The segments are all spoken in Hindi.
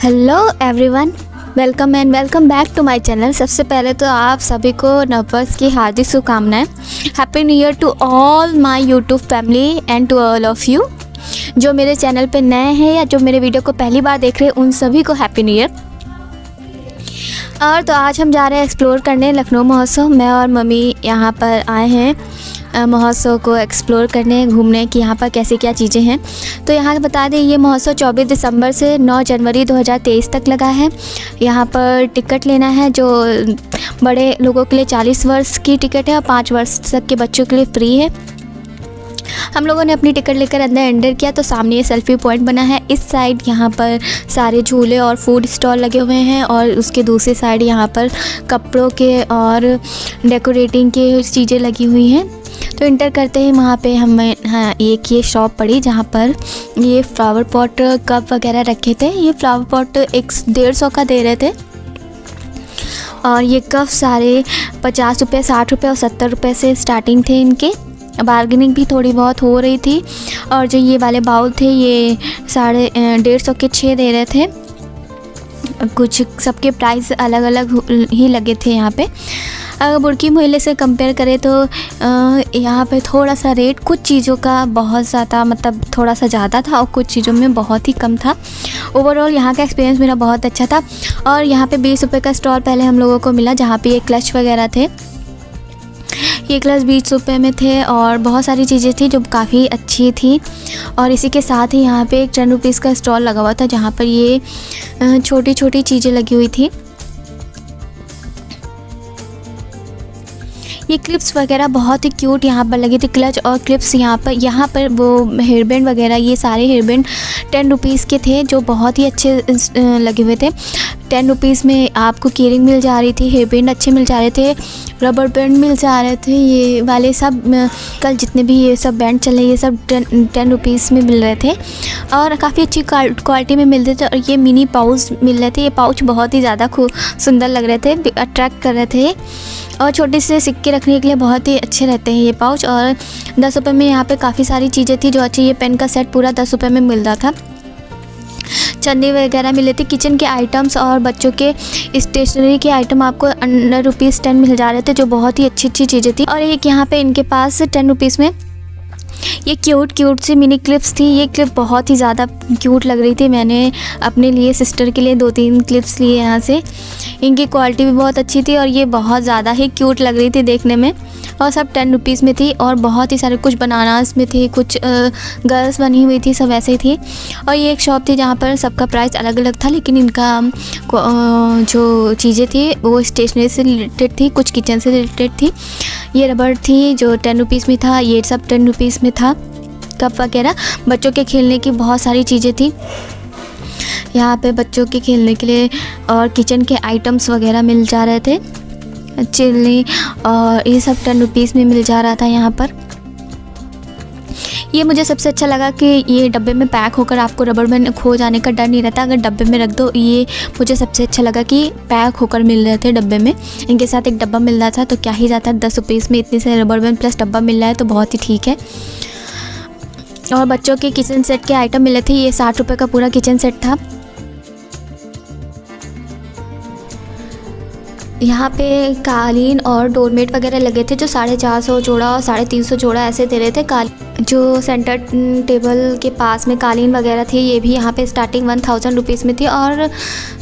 Hello everyone, welcome back to my channel. सबसे पहले तो आप सभी को नववर्ष की हार्दिक शुभकामनाएं। Happy new year to all my YouTube family and to all of you. जो मेरे चैनल पे नए हैं या जो मेरे वीडियो को पहली बार देख रहे हैं उन सभी को हैप्पी न्यू ईयर। और तो आज हम जा रहे हैं एक्सप्लोर करने लखनऊ महोत्सव। मैं और मम्मी यहाँ पर आए हैं महोत्सव को एक्सप्लोर करने, घूमने कि यहाँ पर कैसे क्या चीज़ें हैं। तो यहाँ बता दें, ये महोत्सव 24 दिसंबर से 9 जनवरी 2023 तक लगा है। यहाँ पर टिकट लेना है, जो बड़े लोगों के लिए 40 वर्ष की टिकट है और 5 वर्ष तक के बच्चों के लिए फ्री है। हम लोगों ने अपनी टिकट लेकर अंदर एंटर किया तो सामने ये सेल्फी पॉइंट बना है। इस साइड यहाँ पर सारे झूले और फूड स्टॉल लगे हुए हैं और उसके दूसरी साइड यहाँ पर कपड़ों के और डेकोरेटिंग के चीज़ें लगी हुई हैं। तो इंटर करते ही वहाँ पे हमें एक ये शॉप पड़ी जहाँ पर ये फ्लावर पॉट कप वगैरह रखे थे। ये फ्लावर पॉट 150 का दे रहे थे और ये कप सारे 50 रुपये, 60 रुपये और 70 रुपये से स्टार्टिंग थे इनके। बार्गेनिंग भी थोड़ी बहुत हो रही थी। और जो ये वाले बाउल थे ये 150 के 6 दे रहे थे। कुछ सबके प्राइस अलग अलग ही लगे थे यहाँ पे। अगर बुर्की मोहल्ले से कंपेयर करें तो यहाँ पे थोड़ा सा रेट कुछ चीज़ों का बहुत ज़्यादा, मतलब थोड़ा सा ज़्यादा था और कुछ चीज़ों में बहुत ही कम था। ओवरऑल यहाँ का एक्सपीरियंस मेरा बहुत अच्छा था। और यहाँ पे 20 रुपये का स्टॉल पहले हम लोगों को मिला जहाँ पे ये क्लच वगैरह थे। ये क्लच 20 रुपये में थे और बहुत सारी चीज़ें थी जो काफ़ी अच्छी थी। और इसी के साथ ही यहाँ पे एक 10 रुपीज़ का स्टॉल लगा हुआ था जहाँ पर ये छोटी छोटी चीज़ें लगी हुई थी। ये क्लिप्स वगैरह बहुत ही क्यूट यहाँ पर लगी थी। क्लच और क्लिप्स यहाँ पर वो हेयर बैंड वगैरह, ये सारे हेयर बैंड 10 रुपीज़ के थे जो बहुत ही अच्छे लगे हुए थे। 10 रुपीज़ में आपको कीरिंग मिल जा रही थी, हेयर बैंड अच्छे मिल जा रहे थे, रबर बैंड मिल जा रहे थे। ये वाले सब कल जितने भी ये सब बैंड चले ये सब 10 रुपीज़ में मिल रहे थे और काफ़ी अच्छी क्वालिटी में मिल रहे थे। और ये मिनी पाउच मिल रहे थे। ये पाउच बहुत ही ज़्यादा सुंदर लग रहे थे, अट्रैक्ट कर रहे थे और छोटे से सिक्के रखने के लिए बहुत ही अच्छे रहते हैं ये पाउच। और 10 रुपये में यहाँ पे काफ़ी सारी चीज़ें थी जो अच्छी। ये पेन का सेट पूरा 10 रुपये में मिल रहा था। चन्नी वगैरह मिले थे। किचन के आइटम्स और बच्चों के स्टेशनरी के आइटम आपको अंडर ₹10 मिल जा रहे थे जो बहुत ही अच्छी अच्छी चीज़ें थी। और एक यहाँ पे इनके पास 10 रुपीज़ में ये क्यूट सी मिनी क्लिप्स थी। ये क्लिप बहुत ही ज़्यादा क्यूट लग रही थी। मैंने अपने लिए, सिस्टर के लिए 2-3 क्लिप्स लिए यहाँ से। इनकी क्वालिटी भी बहुत अच्छी थी और ये बहुत ज़्यादा ही क्यूट लग रही थी देखने में। और सब 10 रुपीज़ में थी और बहुत ही सारे, कुछ बनानास में थे, कुछ गर्ल्स बनी हुई थी, सब ऐसे ही थी। और ये एक शॉप थी जहाँ पर सबका प्राइस अलग अलग था लेकिन इनका जो चीज़ें थी वो स्टेशनरी से रिलेटेड थी, कुछ किचन से रिलेटेड थी। ये रबड़ थी जो 10 रुपीज़ में था, ये सब 10 रुपीज़ में था। कप वगैरह, बच्चों के खेलने की बहुत सारी चीज़ें थी यहाँ पे बच्चों के खेलने के लिए। और किचन के आइटम्स वगैरह मिल जा रहे थे, चिल्ली और ये सब 10 रुपीज़ में मिल जा रहा था यहाँ पर। ये मुझे सबसे अच्छा लगा कि ये डब्बे में पैक होकर आपको रबर बैंड खो जाने का डर नहीं रहता अगर डब्बे में रख दो। ये मुझे सबसे अच्छा लगा कि पैक होकर मिल रहे थे डब्बे में। इनके साथ एक डब्बा मिल रहा था तो क्या ही जाता है, 10 रुपीज़ में इतने से रबर बैंड प्लस डब्बा मिल रहा है तो बहुत ही ठीक है। और बच्चों के किचन सेट के आइटम मिले थे। ये 60 रुपये का पूरा किचन सेट था। यहाँ पे कालीन और डोरमेट वगैरह लगे थे जो 450 जोड़ा और 350 जोड़ा ऐसे दे रहे थे। जो सेंटर टेबल के पास में कालीन वगैरह थी ये भी यहाँ पे स्टार्टिंग 1000 रुपीज़ में थी। और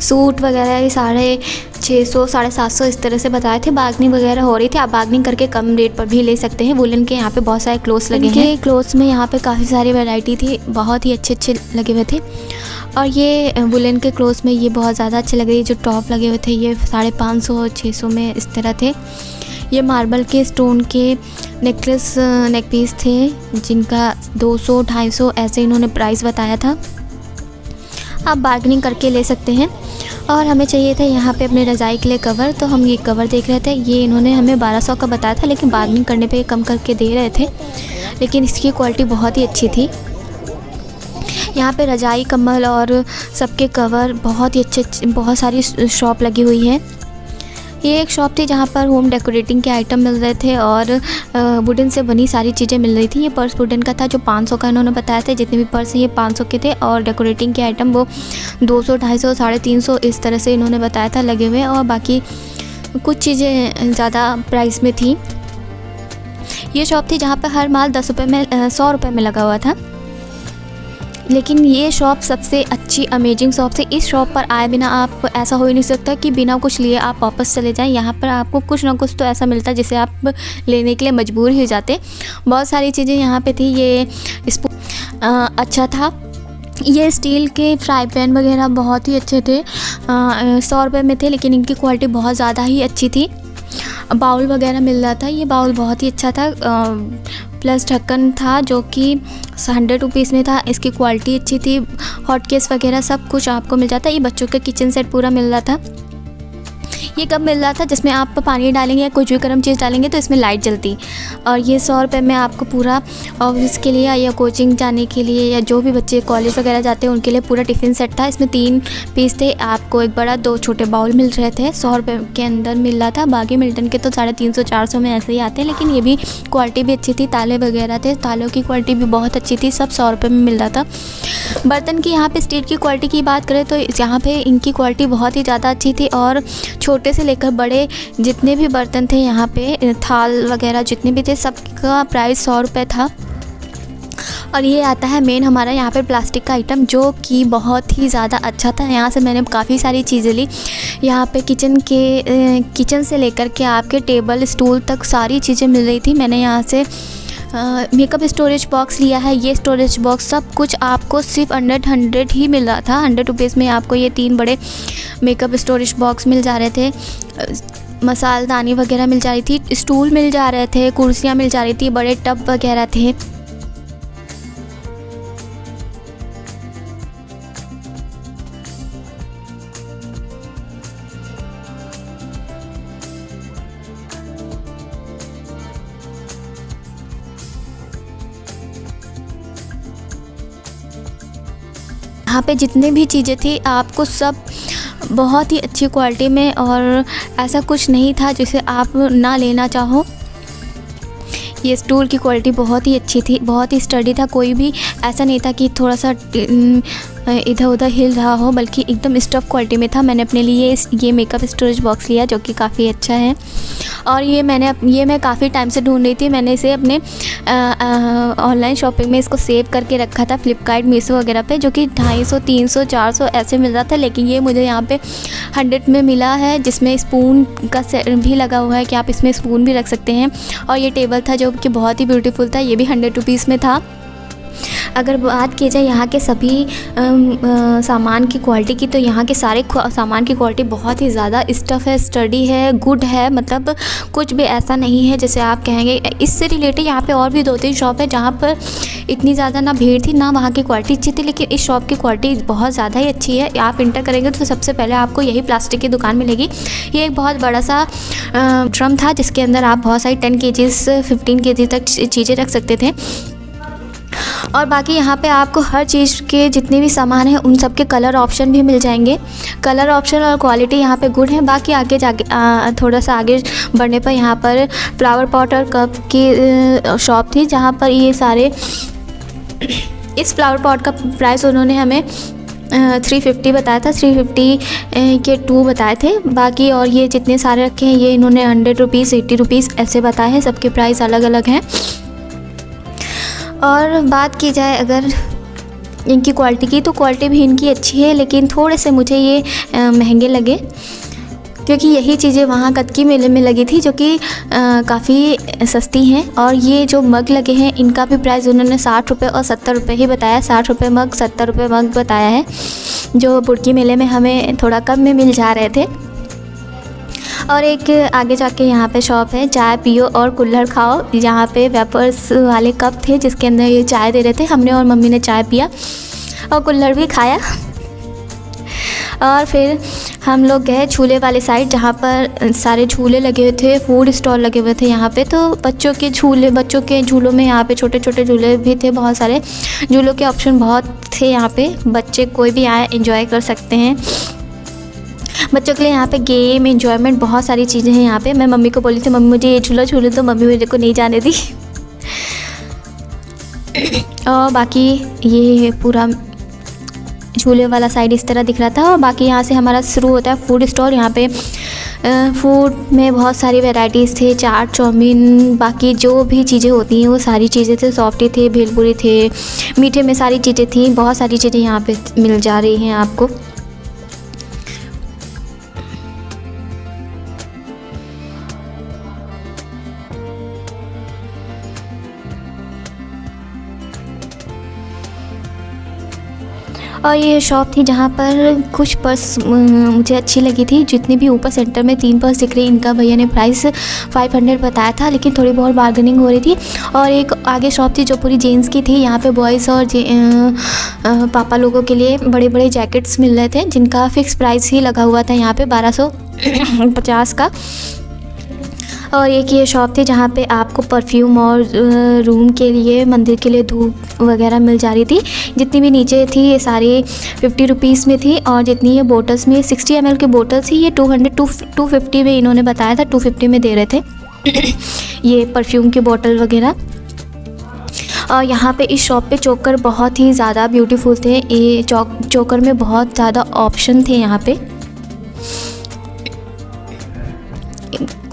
सूट वगैरह ये 650, 750 इस तरह से बताए थे। बार्गेनिंग वगैरह हो रही थी, आप बार्गेनिंग करके कम रेट पर भी ले सकते हैं। वुलन के यहाँ पे बहुत सारे क्लोथ्स लगे हैं। क्लोथ्स में यहाँ पे काफ़ी सारी वैरायटी थी, बहुत ही अच्छे लगे हुए थे। और ये वुलन के क्लोथ्स में ये बहुत ज़्यादा अच्छे लग रही है। जो टॉप लगे हुए थे ये 550, 600 में इस तरह थे। ये मार्बल के स्टोन के नेक पीस थे जिनका 200, 250 ऐसे इन्होंने प्राइस बताया था। आप बार्गेनिंग करके ले सकते हैं। और हमें चाहिए था यहाँ पे अपने रज़ाई के लिए कवर, तो हम ये कवर देख रहे थे। ये इन्होंने हमें 1200 का बताया था लेकिन बार्गेनिंग करने पे कम करके दे रहे थे, लेकिन इसकी क्वालिटी बहुत ही अच्छी थी। यहाँ पे रज़ाई, कम्बल और सबके कवर बहुत ही अच्छे, बहुत सारी शॉप लगी हुई है। ये एक शॉप थी जहाँ पर होम डेकोरेटिंग के आइटम मिल रहे थे और वुडन से बनी सारी चीज़ें मिल रही थी। ये पर्स वुडन का था जो 500 का इन्होंने बताया था। जितने भी पर्स हैं ये 500 के थे और डेकोरेटिंग के आइटम वो 200, 250, 350 इस तरह से इन्होंने बताया था लगे हुए, और बाकी कुछ चीज़ें ज़्यादा प्राइस में थी। ये शॉप थी जहाँ पर हर माल 10 रुपये में 100 रुपये में लगा हुआ था। लेकिन ये शॉप सबसे अच्छी अमेजिंग शॉप थी। इस शॉप पर आए बिना आप, ऐसा हो ही नहीं सकता कि बिना कुछ लिए आप वापस चले जाएं। यहाँ पर आपको कुछ ना कुछ तो ऐसा मिलता है जिसे आप लेने के लिए मजबूर ही हो जाते। बहुत सारी चीज़ें यहाँ पे थी। ये अच्छा था। ये स्टील के फ्राई पैन वगैरह बहुत ही अच्छे थे। 100 रुपये में थे, लेकिन इनकी क्वालिटी बहुत ज़्यादा ही अच्छी थी। बाउल वगैरह मिल रहा था। ये बाउल बहुत ही अच्छा था, प्लस ढक्कन था जो कि 100 रुपीज़ में था। इसकी क्वालिटी अच्छी थी। हॉट केस वगैरह सब कुछ आपको मिल जाता है। ये बच्चों का किचन सेट पूरा मिल रहा था। ये कब मिल रहा था जिसमें आप पानी डालेंगे या कुछ भी गर्म चीज़ डालेंगे तो इसमें लाइट जलती। और ये 100 रुपये में आपको पूरा ऑफिस के लिए या कोचिंग जाने के लिए या जो भी बच्चे कॉलेज वगैरह जाते हैं उनके लिए पूरा टिफ़िन सेट था। इसमें 3 पीस थे। आपको एक बड़ा 2 छोटे बाउल मिल रहे थे। 100 रुपये के अंदर मिल रहा था। बाकी मिल्टन के तो 350, 400 में ऐसे ही आते हैं, लेकिन ये भी क्वालिटी भी अच्छी थी। ताले वगैरह थे, तालों की क्वालिटी भी बहुत अच्छी थी। सब 100 रुपये में मिल रहा था। बर्तन की यहाँ पे स्टील की क्वालिटी की बात करें तो यहाँ पे इनकी क्वालिटी बहुत ही ज़्यादा अच्छी थी। और छोटे से लेकर बड़े जितने भी बर्तन थे यहाँ पे, थाल वगैरह जितने भी थे, सबका प्राइस 100 रुपये था। और ये आता है मेन हमारा यहाँ पे प्लास्टिक का आइटम जो कि बहुत ही ज़्यादा अच्छा था। यहाँ से मैंने काफ़ी सारी चीज़ें ली। यहाँ पे किचन से लेकर के आपके टेबल स्टूल तक सारी चीज़ें मिल रही थी। मैंने यहाँ से मेकअप स्टोरेज बॉक्स लिया है। ये स्टोरेज बॉक्स सब कुछ आपको सिर्फ 100 ही मिल रहा था। 100 रुपीज़ में आपको ये 3 बड़े मेकअप स्टोरेज बॉक्स मिल जा रहे थे। मसालदानी वगैरह मिल जा रही थी, स्टूल मिल जा रहे थे, कुर्सियाँ मिल जा रही थी, बड़े टब वगैरह थे। यहाँ पे जितने भी चीज़ें थी आपको सब बहुत ही अच्छी क्वालिटी में, और ऐसा कुछ नहीं था जिसे आप ना लेना चाहो। ये स्टूल की क्वालिटी बहुत ही अच्छी थी, बहुत ही स्टडी था। कोई भी ऐसा नहीं था कि थोड़ा सा इधर उधर हिल रहा हो, बल्कि एकदम स्टफ क्वालिटी में था। मैंने अपने लिए ये मेकअप स्टोरेज बॉक्स लिया जो कि काफ़ी अच्छा है। और ये मैं काफ़ी टाइम से ढूंढ रही थी। मैंने इसे अपने ऑनलाइन शॉपिंग में इसको सेव करके रखा था फ्लिपकार्ट, मीशो वगैरह पे, जो कि 250, 300, 400 ऐसे मिल रहा था। लेकिन ये मुझे यहाँ पे 100 में मिला है, जिसमें स्पून का सेट भी लगा हुआ है कि आप इसमें स्पून भी रख सकते हैं। और ये टेबल था जो कि बहुत ही ब्यूटीफुल था। ये भी 100 रुपीज़ में था। अगर बात की जाए यहाँ के सभी सामान की क्वालिटी की, तो यहाँ के सारे सामान की क्वालिटी बहुत ही ज़्यादा स्टफ़ है, स्टडी है, गुड है। मतलब कुछ भी ऐसा नहीं है जैसे आप कहेंगे। इससे रिलेटेड यहाँ पे और भी 2-3 शॉप है जहाँ पर इतनी ज़्यादा ना भीड़ थी ना वहाँ की क्वालिटी अच्छी थी, लेकिन इस शॉप की क्वालिटी बहुत ज़्यादा ही अच्छी है। आप इंटर करेंगे तो सबसे पहले आपको यही प्लास्टिक की दुकान मिलेगी। ये एक बहुत बड़ा सा ड्रम था जिसके अंदर आप बहुत सारी 10 kgs 15 kg तक चीज़ें रख सकते थे। और बाकी यहाँ पे आपको हर चीज़ के जितने भी सामान हैं उन सब के कलर ऑप्शन भी मिल जाएंगे। कलर ऑप्शन और क्वालिटी यहाँ पे गुड है। बाकी आगे जाके थोड़ा सा आगे बढ़ने पर यहाँ पर फ्लावर पॉट और कप की शॉप थी, जहाँ पर ये सारे इस फ्लावर पॉट का प्राइस उन्होंने हमें 350 बताया था। 350 के 2 बताए थे। बाकी और ये जितने सारे रखे हैं ये इन्होंने 100 रुपीज़, 80 रुपीज़ ऐसे बताए हैं। सबके प्राइस अलग अलग हैं। और बात की जाए अगर इनकी क्वालिटी की, तो क्वालिटी भी इनकी अच्छी है, लेकिन थोड़े से मुझे ये महंगे लगे, क्योंकि यही चीज़ें वहाँ कतकी मेले में लगी थी जो कि काफ़ी सस्ती हैं। और ये जो मग लगे हैं इनका भी प्राइस उन्होंने 60 रुपये और 70 रुपये ही बताया। 60 रुपये मग, 70 रुपये मग बताया है, जो बुड़की मेले में हमें थोड़ा कम में मिल जा रहे थे। और एक आगे जाके यहाँ पे शॉप है चाय पियो और कुल्हड़ खाओ। यहाँ पे वेपर्स वाले कप थे जिसके अंदर ये चाय दे रहे थे। हमने और मम्मी ने चाय पिया और कुल्हड़ भी खाया। और फिर हम लोग गए झूले वाले साइड, जहाँ पर सारे झूले लगे हुए थे, फूड स्टॉल लगे हुए थे यहाँ पे। तो बच्चों के झूलों में यहाँ पे छोटे छोटे झूले भी थे। बहुत सारे झूलों के ऑप्शन बहुत थे यहाँ पे। बच्चे कोई भी आए एंजॉय कर सकते हैं। बच्चों के लिए यहाँ पे गेम एंजॉयमेंट बहुत सारी चीज़ें हैं यहाँ पे। मैं मम्मी को बोली थी मम्मी मुझे ये झूला झूले, तो मम्मी मेरे को नहीं जाने दी। और बाकी ये पूरा झूले वाला साइड इस तरह दिख रहा था। और बाकी यहाँ से हमारा शुरू होता है फूड स्टॉल। यहाँ पे फूड में बहुत सारी वैरायटीज़ थे, चाट चाउमीन, बाकी जो भी चीज़ें होती हैं वो सारी चीज़ें थे। सॉफ्टी थे, भेलपुरी थे, मीठे में सारी चीज़ें थी। बहुत सारी चीज़ें यहाँ पे मिल जा रही हैं आपको। और ये शॉप थी जहाँ पर कुछ पर्स मुझे अच्छी लगी थी। जितनी भी ऊपर सेंटर में 3 पर्स दिख रही, इनका भैया ने प्राइस 500 बताया था, लेकिन थोड़ी बहुत बार्गेनिंग हो रही थी। और एक आगे शॉप थी जो पूरी जेंट्स की थी। यहाँ पे बॉयज़ और पापा लोगों के लिए बड़े बड़े जैकेट्स मिल रहे थे, जिनका फ़िक्स प्राइस ही लगा हुआ था यहाँ पे 1250 का। और एक ये शॉप थी जहाँ पे आपको परफ्यूम और रूम के लिए, मंदिर के लिए धूप वगैरह मिल जा रही थी। जितनी भी नीचे थी ये सारी 50 रुपीज़ में थी। और जितनी ये बोटल्स में 60 ml की बोटल थी ये 250 में इन्होंने बताया था, 250 में दे रहे थे ये परफ्यूम की बोतल वगैरह। और यहाँ पे इस शॉप पे चोकर बहुत ही ज़्यादा ब्यूटीफुल थे। ये चोकर में बहुत ज़्यादा ऑप्शन थे यहाँ पे,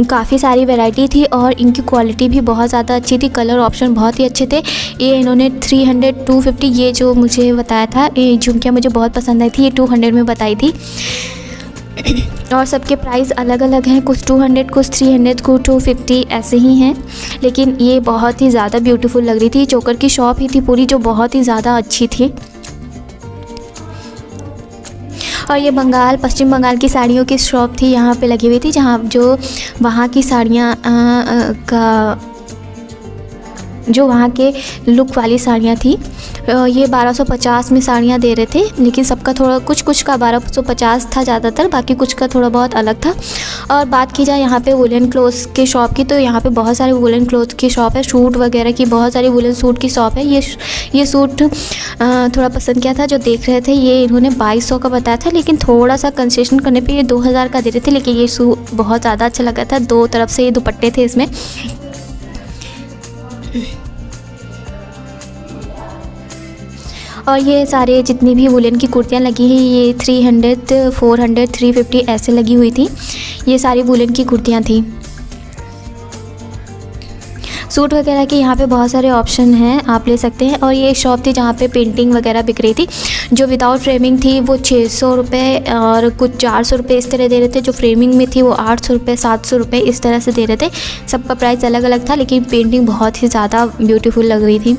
काफ़ी सारी वैरायटी थी और इनकी क्वालिटी भी बहुत ज़्यादा अच्छी थी। कलर ऑप्शन बहुत ही अच्छे थे। ये इन्होंने 300 250 ये जो मुझे बताया था, ये झुमकियाँ मुझे बहुत पसंद आई थी, ये 200 में बताई थी। और सबके प्राइस अलग अलग हैं, कुछ 200, कुछ 300, कुछ 250 ऐसे ही हैं। लेकिन ये बहुत ही ज़्यादा ब्यूटीफुल लग रही थी। चोकर की शॉप ही थी पूरी जो बहुत ही ज़्यादा अच्छी थी। और ये पश्चिम बंगाल की साड़ियों की शॉप थी, यहाँ पे लगी हुई थी, जहाँ जो वहाँ की साड़ियाँ जो वहाँ के लुक वाली साड़ियाँ थी। ये 1250 में साड़ियाँ दे रहे थे, लेकिन सबका थोड़ा कुछ का 1250 था ज़्यादातर, बाकी कुछ का थोड़ा बहुत अलग था। और बात की जाए यहाँ पे वुलन क्लोथ्स के शॉप की, तो यहाँ पे बहुत सारे वुलन क्लोथ्स की शॉप है, सूट वगैरह की बहुत सारी वुलन सूट की शॉप है। ये सूट थोड़ा पसंद किया था जो देख रहे थे। ये इन्होंने 2200 का बताया था, लेकिन थोड़ा सा कंसेशन करने पे ये 2000 का दे रहे थे। लेकिन ये सूट बहुत ज़्यादा अच्छा लगा था, 2 तरफ से ये दुपट्टे थे इसमें। और ये सारे जितनी भी वुलन की कुर्तियाँ लगी हैं ये 300, 400, 350 ऐसे लगी हुई थी। ये सारी वुलन की कुर्तियाँ थी। सूट वगैरह के यहाँ पे बहुत सारे ऑप्शन हैं, आप ले सकते हैं। और ये एक शॉप थी जहाँ पे पेंटिंग वगैरह बिक रही थी। जो विदाउट फ्रेमिंग थी वो 600 रुपये और कुछ 400 रुपये इस तरह दे रहे थे। जो फ्रेमिंग में थी वो 800 रुपये, 700 रुपये इस तरह से दे रहे थे। सबका प्राइस अलग अलग था, लेकिन पेंटिंग बहुत ही ज़्यादा ब्यूटीफुल लग रही थी।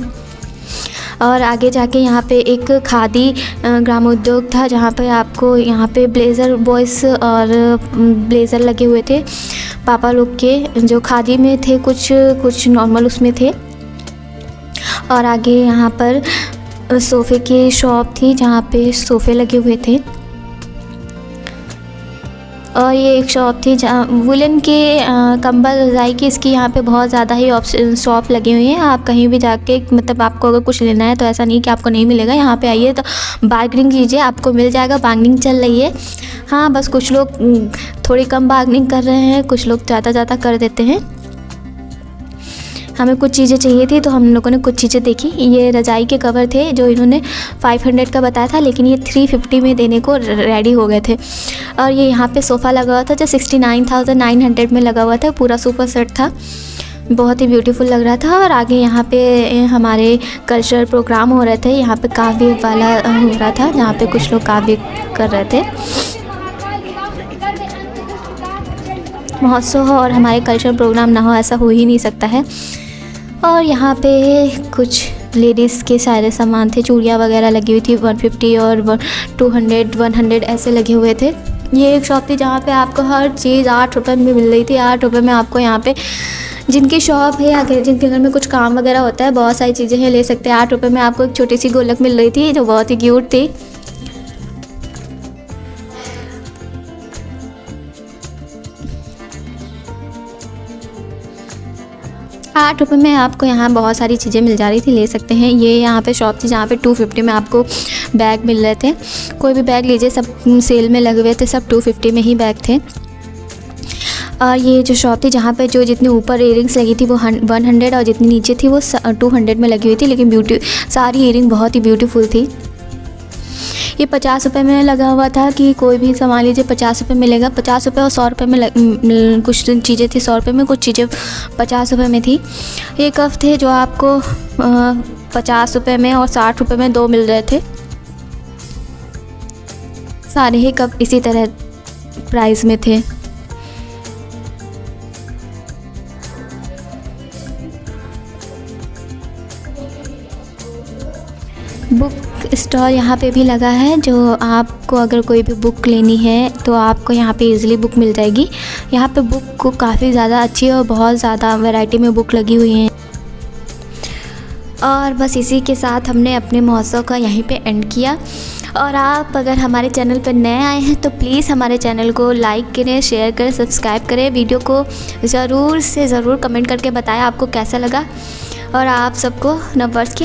और आगे जाके यहाँ पे एक खादी ग्रामोद्योग था, जहाँ पे आपको यहाँ पे ब्लेज़र बॉयज़ और ब्लेज़र लगे हुए थे पापा लोग के, जो खादी में थे, कुछ नॉर्मल उसमें थे। और आगे यहाँ पर सोफ़े की शॉप थी जहाँ पे सोफ़े लगे हुए थे। और ये एक शॉप थी जहाँ वुलन के कंबल रज़ाई की, इसकी यहाँ पे बहुत ज़्यादा ही शॉप लगे हुए हैं। आप कहीं भी जाके मतलब आपको अगर कुछ लेना है तो ऐसा नहीं कि आपको नहीं मिलेगा। यहाँ पे आइए तो बार्गेनिंग कीजिए, आपको मिल जाएगा। बार्गेनिंग चल रही है, हाँ, बस कुछ लोग थोड़ी कम बार्गेनिंग कर रहे हैं, कुछ लोग ज़्यादा कर देते हैं। हमें कुछ चीज़ें चाहिए थी तो हम लोगों ने कुछ चीज़ें देखी। ये रज़ाई के कवर थे जो इन्होंने 500 का बताया था, लेकिन ये 350 में देने को रेडी हो गए थे। और ये यहाँ पे सोफ़ा लगा हुआ था जो 69,900 में लगा हुआ था, पूरा सुपर सेट था, बहुत ही ब्यूटीफुल लग रहा था। और आगे यहाँ पे हमारे कल्चरल प्रोग्राम हो रहे थे। यहाँ पे काव्य वाला हो रहा था, जहाँ पे कुछ लोग काव्य कर रहे थे। महोत्सव हो और हमारे कल्चरल प्रोग्राम ना हो, ऐसा हो ही नहीं सकता है। और यहाँ पे कुछ लेडीज़ के सारे सामान थे, चूड़ियाँ वगैरह लगी हुई थी, 150 और 200, 100 ऐसे लगे हुए थे। ये एक शॉप थी जहाँ पे आपको हर चीज़ 8 रुपये में मिल रही थी। 8 रुपये में आपको यहाँ पे जिनकी शॉप है या जिनके घर में कुछ काम वगैरह होता है, बहुत सारी चीज़ें हैं, ले सकते हैं। 8 रुपये में आपको एक छोटी सी गोलक मिल रही थी जो बहुत ही क्यूट थी। 8 रुपये में आपको यहाँ बहुत सारी चीज़ें मिल जा रही थी, ले सकते हैं। ये यहाँ पे शॉप थी जहाँ पे 250 में आपको बैग मिल रहे थे। कोई भी बैग लीजिए, सब सेल में लगे हुए थे, सब 250 में ही बैग थे। और ये जो शॉप थी जहाँ पे जो जितनी ऊपर इयरिंग्स लगी थी वो 100 और जितनी नीचे थी वो 200 में लगी हुई थी, लेकिन सारी इयरिंग बहुत ही ब्यूटीफुल थी। ये 50 रुपये में लगा हुआ था कि कोई भी सामान लीजिए 50 रुपये मिलेगा। 50 रुपये और 100 रुपये में कुछ चीज़ें थी 100 रुपये में, कुछ चीज़ें 50 रुपये में थी। ये कप थे जो आपको 50 रुपये में और 60 रुपये में 2 मिल रहे थे। सारे ही कप इसी तरह प्राइस में थे। बुक स्टॉल यहाँ पे भी लगा है, जो आपको अगर कोई भी बुक लेनी है तो आपको यहाँ पे इजीली बुक मिल जाएगी। यहाँ पे बुक को काफ़ी ज़्यादा अच्छी और बहुत ज़्यादा वैरायटी में बुक लगी हुई हैं। और बस इसी के साथ हमने अपने महोत्सव का यहीं पे एंड किया। और आप अगर हमारे चैनल पर नए आए हैं तो प्लीज़ हमारे चैनल को लाइक करें, शेयर करें, सब्सक्राइब करें। वीडियो को ज़रूर से ज़रूर कमेंट करके बताएं आपको कैसा लगा। और आप सबको नववर्ष की